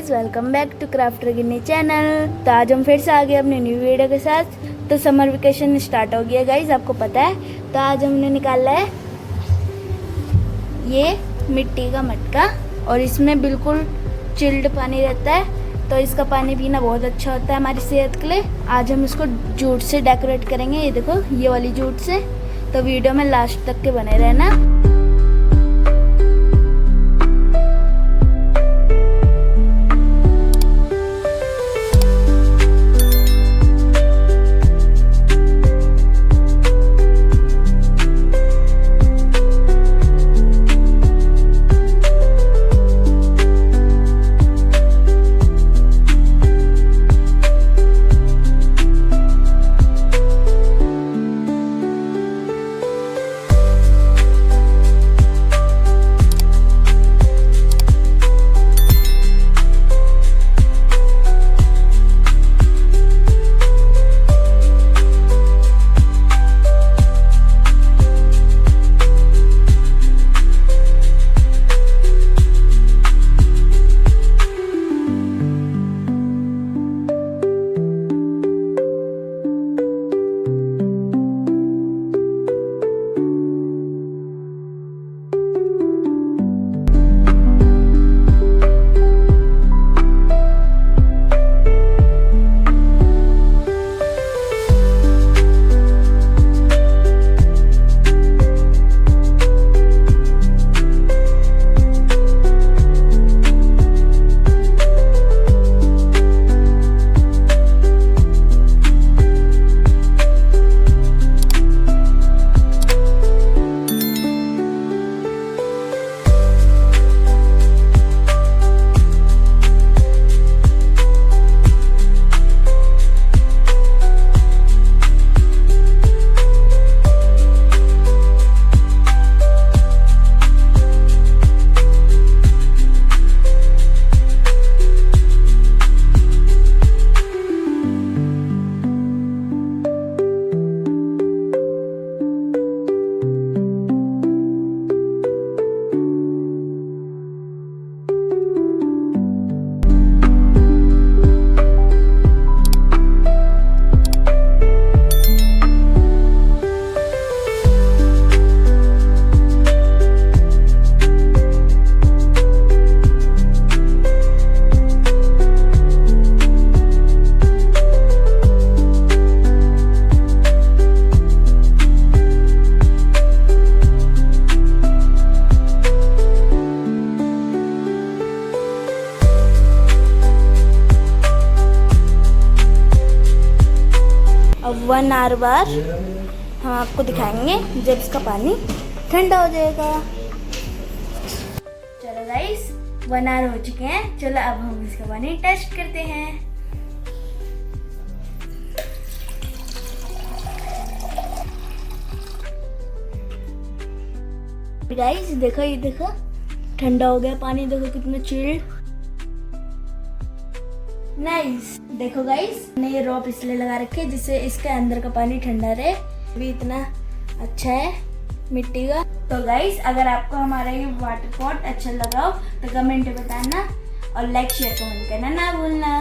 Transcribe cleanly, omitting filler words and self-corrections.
Guys, welcome back to Crafter Ginny channel. तो आज हम फिर से आ गए अपने न्यू वीडियो के साथ। तो समर वेकेशन स्टार्ट हो गया गाइस, आपको पता है। तो आज हमने निकाला है ये मिट्टी का मटका और इसमें बिल्कुल चिल्ड पानी रहता है। तो इसका पानी पीना बहुत अच्छा होता है हमारी सेहत के लिए। आज हम इसको जूट से डेकोरेट करेंगे, ये देखो ये वाली जूट से। तो वीडियो में लास्ट तक के बने रहना। अब 1 आवर बाद हम आपको दिखाएंगे जब इसका पानी ठंडा हो जाएगा। चलो गाइस, 1 आवर हो चुके हैं। चलो अब हम इसका पानी टेस्ट करते हैं। गाइस देखो, ये देखो ठंडा हो गया पानी, देखो कितना चिल्ड। नाइस। देखो गाइस, मैंने ये रॉप इसलिए लगा रखे जिससे इसके अंदर का पानी ठंडा रहे। भी इतना अच्छा है मिट्टी का। तो गाइस, अगर आपको हमारा ये वाटर पॉट अच्छा लगा हो तो कमेंट में बताना और लाइक शेयर कमेंट करना ना भूलना।